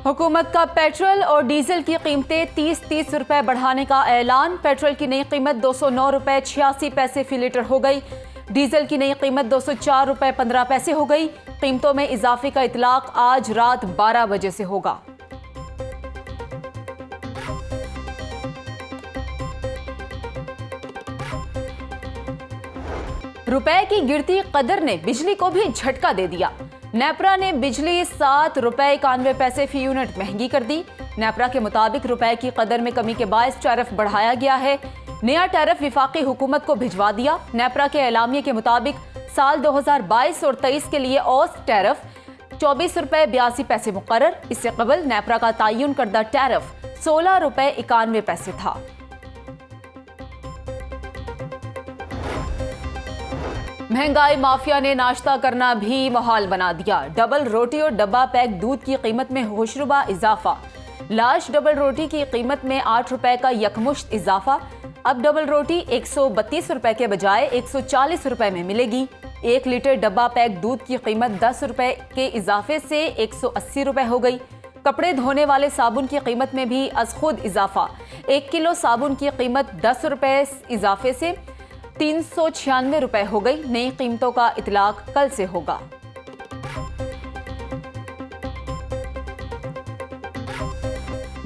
हुकूमत का पेट्रोल और डीजल की कीमतें 30-30 रुपए बढ़ाने का ऐलान। पेट्रोल की नई कीमत 209 रुपए 86 पैसे फी लीटर हो गई। डीजल की नई कीमत 204 रुपए 15 पैसे हो गई। कीमतों में इजाफे का इतलाक आज रात 12 बजे से होगा। रुपए की गिरती कदर ने बिजली को भी झटका दे दिया। नेपरा ने बिजली 7 रुपए 91 पैसे फी यूनिट महंगी कर दी। नेपरा के मुताबिक रुपए की कदर में कमी के बायस टैरिफ बढ़ाया गया है। नया टैरिफ विफाकी हुकूमत को भिजवा दिया। नेपरा के एलामिये के मुताबिक साल 2022 और 23 के लिए औसत टैरिफ 24 रुपए 82 पैसे मुकर्रर। इससे कबल नेपरा का तयन करदा टैरिफ 16 रुपए 91 पैसे था। महंगाई माफिया ने नाश्ता करना भी मुहाल बना दिया। डबल रोटी और डब्बा पैक दूध की कीमत में होशरुबा इजाफा। लाश डबल रोटी की कीमत में 8 रुपए का यकमुश्त इजाफा। अब डबल रोटी 132 रुपए के बजाय 140 रुपए में मिलेगी। 1 लीटर डब्बा पैक दूध की कीमत 10 रुपए के इजाफे से 180 रुपए हो गई। कपड़े धोने वाले साबुन की कीमत में भी अज खुद इजाफा। 1 किलो साबुन की कीमत 10 रुपए इजाफे से 396 रुपए हो गई। नई कीमतों का इतलाक कल से होगा।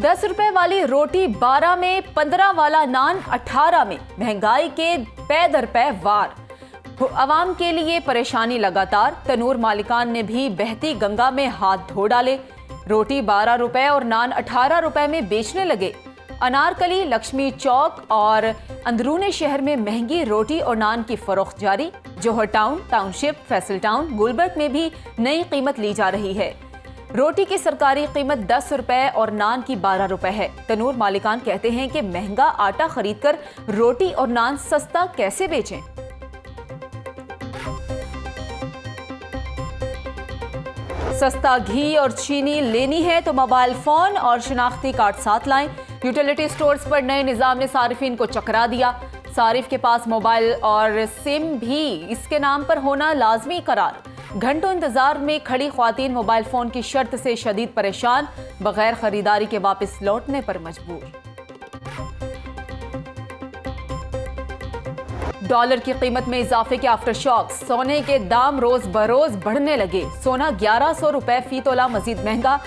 ₹10 वाली रोटी 12 में, 15 वाला नान 18 में। महंगाई के पै दर पै वार। अवाम के लिए परेशानी लगातार। तनूर मालिकान ने भी बहती गंगा में हाथ धो डाले। रोटी 12 रुपए और नान 18 रुपए में बेचने लगे। अनारकली, लक्ष्मी चौक और अंदरूनी शहर में महंगी रोटी और नान की फरोख्त जारी। Johar town, township, Faisal town, Gulberg में भी नई कीमत ली जा रही है। रोटी की सरकारी कीमत 10 रुपए और नान की 12 रुपए है। तनूर मालिकान कहते हैं कि महंगा आटा खरीदकर रोटी और नान सस्ता कैसे बेचें। सस्ता घी और चीनी लेनी है तो मोबाइल फोन और शिनाख्ती कार्ड साथ लाएं। यूटिलिटी स्टोर्स पर नए निजाम ने सारिफिन को चकरा दिया। सारिफ के पास मोबाइल और सिम भी इसके नाम पर होना लाजमी करार। घंटों इंतजार में खड़ी ख्वातीन मोबाइल फोन की शर्त से शदीद परेशान। बगैर खरीदारी के वापस लौटने पर मजबूर। डॉलर की कीमत में इजाफे के आफ्टर शॉक। सोने के दाम रोज बरोज बढ़ने लगे। सोना 1100 रुपए फी तोला मजीद महंगा।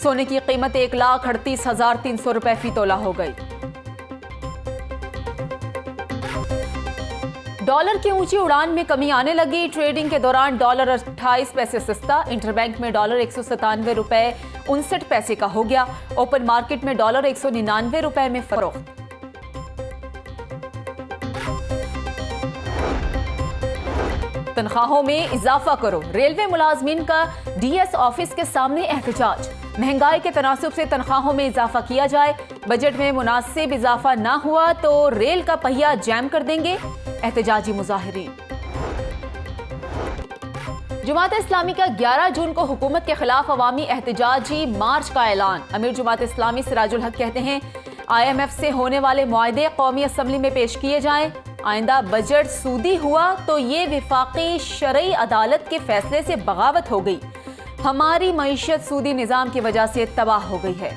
सोने की कीमत 1,38,300 रुपए फी तोला हो गई। डॉलर की ऊंची उड़ान में कमी आने लगी। ट्रेडिंग के दौरान डॉलर 28 पैसे सस्ता। इंटरबैंक में डॉलर 197 रुपए 59 पैसे का हो गया। ओपन मार्केट में डॉलर 199 रुपए में फरोख्त। तनख्वाहों में इजाफा करो। रेलवे मुलाजमीन का डीएस ऑफिस के सामने एहतजाज। महंगाई के तनासुब से तनख्वाहों में इजाफा किया जाए। बजट में मुनासिब इजाफा ना हुआ तो रेल का पहिया जैम कर देंगे। एहतजाजी मुजाहिरीन। जमात इस्लामी का 11 जून को हुकूमत के खिलाफ अवामी एहतजाजी मार्च का ऐलान। अमीर जमात इस्लामी सिराजुल हक कहते हैं IMF से होने वाले मुआहदे कौमी असम्बली में पेश किए जाएं। आइंदा बजट सूदी हुआ तो ये विफाकी शरई अदालत के फैसले से बगावत हो गई। हमारी मईशत सूदी निजाम की वजह से तबाह हो गई है।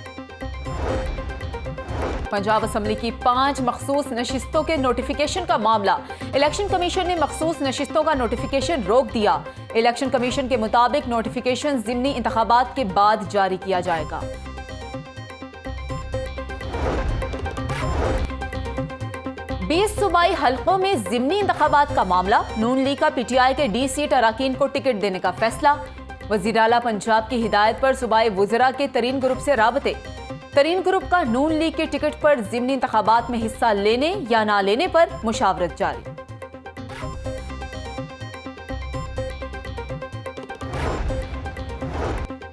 पंजाब असम्बली की 5 मखसूस नशिस्तों के नोटिफिकेशन का मामला। इलेक्शन कमीशन ने मखसूस नशिस्तों का नोटिफिकेशन रोक दिया। इलेक्शन कमीशन के मुताबिक नोटिफिकेशन ज़िमनी इंतखाबात के बाद जारी किया जाएगा। बीस सूबाई हल्कों में ज़िमनी इंतखाबात का मामला। नून लीग का PTI के D सीट अराकीन को टिकट देने का फैसला। वज़ीर आला पंजाब की हिदायत पर सूबाई वुज़रा के तरीन ग्रुप से राबते। तरीन ग्रुप का नून लीग के टिकट पर ज़िमनी इंतखाबात में हिस्सा लेने या ना लेने पर मुशावरत जारी।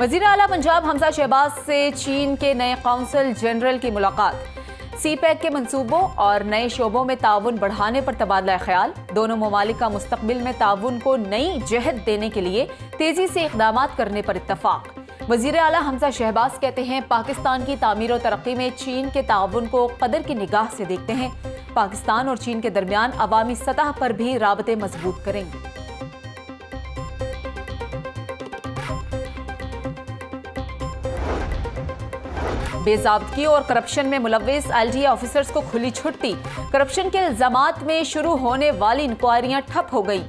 वज़ीर आला पंजाब हमजा शहबाज से चीन के नए कौंसल जनरल की मुलाकात। CPEC के मंसूबों और नए शोबों में ताउन बढ़ाने पर तबादला ख्याल। दोनों ममालिक का मुस्तकबिल में ताउन को नई जहद देने के लिए तेजी से इक़दामात करने पर इत्तफाक। वज़ीर आला हमजा शहबाज कहते हैं पाकिस्तान की तामीर और तरक्की में चीन के ताउन को कदर की निगाह से देखते हैं। पाकिस्तान और चीन के दरमियान अवामी सतह पर भी राबते मजबूत करेंगे। बेजाब्तगी और करप्शन में मुलव्विस LDA ऑफिसर्स को खुली छुट्टी। करप्शन के इल्जामात में शुरू होने वाली इंक्वायरियां ठप हो गई।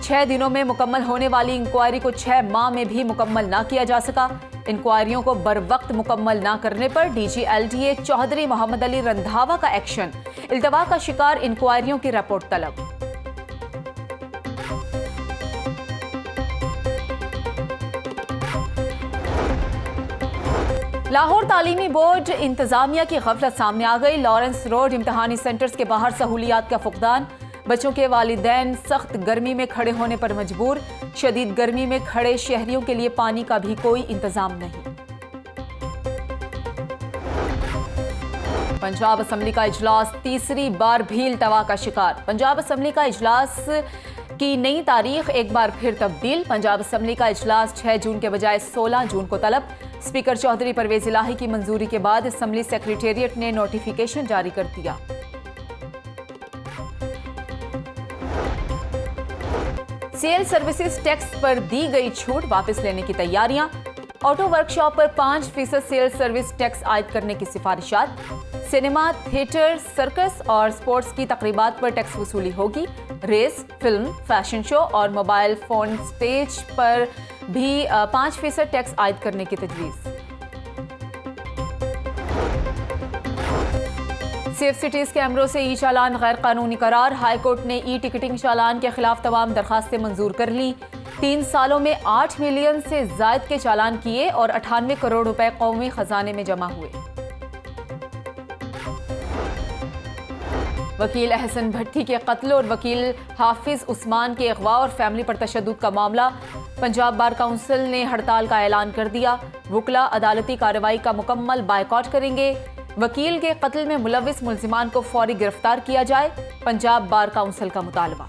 6 दिनों में मुकम्मल होने वाली इंक्वायरी को 6 माह में भी मुकम्मल ना किया जा सका। इंक्वायरियों को बर वक्त मुकम्मल ना करने पर DG LDA चौधरी मोहम्मद अली रंधावा का एक्शन। इल्तवा का शिकार इंक्वायरियों की रिपोर्ट तलब। लाहौर तालीमी बोर्ड इंतजामिया की गफलत सामने आ गई। लॉरेंस रोड इम्तहानी सेंटर्स के बाहर सहूलियात का फुकदान। बच्चों के वालिदैन सख्त गर्मी में खड़े होने पर मजबूर। शदीद गर्मी में खड़े शहरियों के लिए पानी का भी कोई इंतजाम नहीं। पंजाब असम्बली का इजलास तीसरी बार भी इल्तवा का शिकार। पंजाब असम्बली का इजलास की नई तारीख एक बार फिर तब्दील। पंजाब असम्बली का इजलास 6 जून के बजाय 16 जून को तलब। स्पीकर चौधरी परवेज इलाही की मंजूरी के बाद असम्बली सेक्रेटेरिएट ने नोटिफिकेशन जारी कर दिया। सेल सर्विसेज टैक्स पर दी गई छूट वापस लेने की तैयारियां। ऑटो वर्कशॉप पर 5% सेल सर्विस टैक्स आयद करने की सिफारिशात। सिनेमा, थिएटर, सर्कस और स्पोर्ट्स की तकरीबात पर टैक्स वसूली होगी। रेस, फिल्म, फैशन शो और मोबाइल फोन स्टेज पर भी 5% टैक्स आयद करने की तजवीज़। सेफ सिटीज कैमरों से ई चालान गैर कानूनी करार। हाईकोर्ट ने ई टिकटिंग चालान के खिलाफ तमाम दरखास्तें मंजूर कर ली। 3 सालों में 8 मिलियन से जायद के चालान किए और 98 करोड़ रुपए कौमी खजाने में जमा हुए। वकील अहसन भट्टी के कत्ल और वकील हाफिज उस्मान के अगवा और फैमिली पर तशद्दुद का मामला। पंजाब बार काउंसिल ने हड़ताल का ऐलान कर दिया। वुकला अदालती कार्रवाई का मुकम्मल बायकॉट करेंगे। वकील के कत्ल में मुलव्विस मुल्जिमान को फौरी गिरफ्तार किया जाए। पंजाब बार काउंसिल का मुतालबा।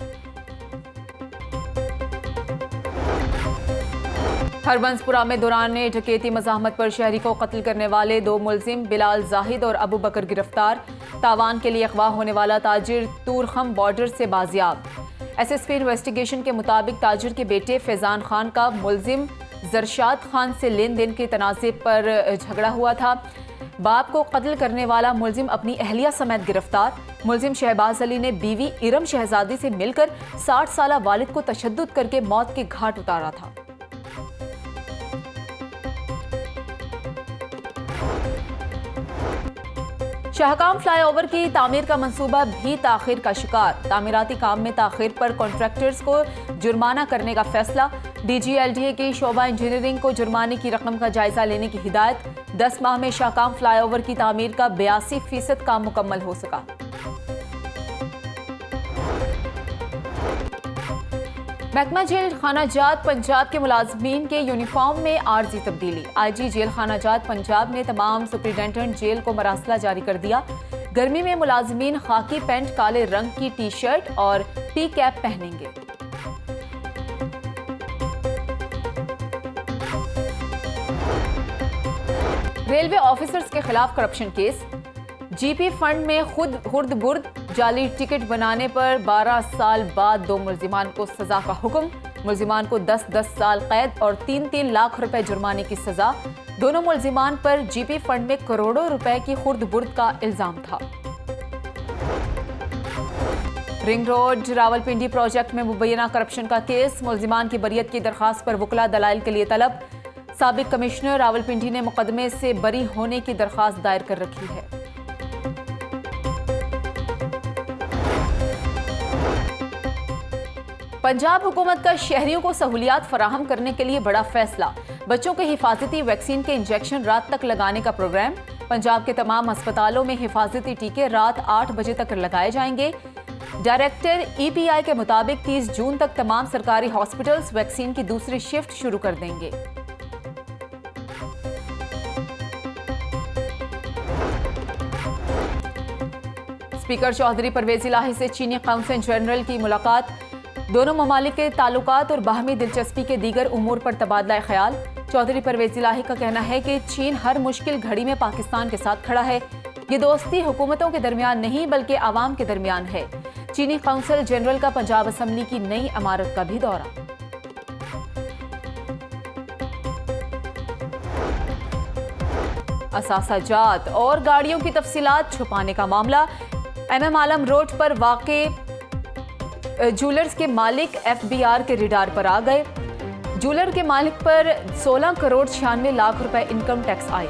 हरबंसपुरा में दौरान डकैती मज़ाहमत पर शहरी को कत्ल करने वाले 2 मुल्जिम बिलाल जाहिद और अबू बकर गिरफ्तार। तावान के लिए अगवा होने वाला ताजिर तूरखम बॉर्डर से बाजियाब। SSP इन्वेस्टिगेशन के मुताबिक ताजिर के बेटे फैजान खान का मुल्जिम जरशाद खान से लेन देन के तनाज़े पर झगड़ा हुआ था। बाप को कत्ल करने वाला मुल्जिम अपनी अहलिया समेत गिरफ्तार। मुल्जिम शहबाज अली ने बीवी इरम शहजादी से मिलकर 60 साला वालिद को तशद्दुद करके मौत के घाट उतारा था। शाहकाम फ्लाईओवर की तामीर का मंसूबा भी ताखिर का शिकार। तामीराती काम में ताखिर पर कॉन्ट्रैक्टर्स को जुर्माना करने का फैसला। DG LDA की शोबा इंजीनियरिंग को जुर्माने की रकम का जायजा लेने की हिदायत। 10 माह में शाहकाम फ्लाईओवर की तामीर का 82% काम मुकम्मल हो सका। महकमा जेल खाना जात पंजाब के मुलाजमीन के यूनिफॉर्म में आर्जी तब्दीली। IG जेल खाना जात पंजाब ने तमाम सुपरिटेंडेंट जेल को मरासला जारी कर दिया। गर्मी में मुलाजमीन खाकी पैंट, काले रंग की टी-शर्ट और टी कैप पहनेंगे। रेलवे ऑफिसर्स के खिलाफ करप्शन केस। GP फंड में खुर्द बुर्द जाली टिकट बनाने पर 12 साल बाद 2 मुल्जिमान को सजा का हुक्म। मुल्जिमान को 10-10 साल कैद और 3-3 लाख रुपए जुर्माने की सजा। दोनों मुल्जिमान पर GP फंड में करोड़ों रुपए की खुर्द बुर्द का इल्जाम था। रिंग रोड रावलपिंडी प्रोजेक्ट में मुबैना करप्शन का केस। मुल्जिमान की बरियत की दरखास्त पर वुकला दलाइल के लिए तलब। साबिक कमिश्नर रावलपिंडी ने मुकदमे से बरी होने की दरखास्त दायर कर रखी है। पंजाब हुकूमत का शहरियों को सहूलियात फराहम करने के लिए बड़ा फैसला। बच्चों के हिफाजती वैक्सीन के इंजेक्शन रात तक लगाने का प्रोग्राम। पंजाब के तमाम अस्पतालों में हिफाजती टीके रात 8 बजे तक लगाए जाएंगे। डायरेक्टर EPI के मुताबिक 30 जून तक तमाम सरकारी हॉस्पिटल्स वैक्सीन की दूसरी शिफ्ट शुरू कर देंगे। स्पीकर चौधरी परवेज इलाही से चीनी काउंसिल जनरल की मुलाकात। दोनों ममालिक के ताल्लुकात और बाहमी दिलचस्पी के दीगर उमूर पर तबादला ख्याल। चौधरी परवेज इलाही का कहना है कि चीन हर मुश्किल घड़ी में पाकिस्तान के साथ खड़ा है। ये दोस्ती हुकूमतों के दरमियान नहीं बल्कि आवाम के दरमियान है। चीनी काउंसिल जनरल का पंजाब असम्बली की नई इमारत का भी दौरा। असासा जात और गाड़ियों की तफसीलात छुपाने का मामला। MM आलम रोड पर वाक़े ज्वेलर्स के मालिक FBR के रिडार पर आ गए। ज्वेलर के मालिक पर 16 करोड़ 96 लाख रुपए इनकम टैक्स आए।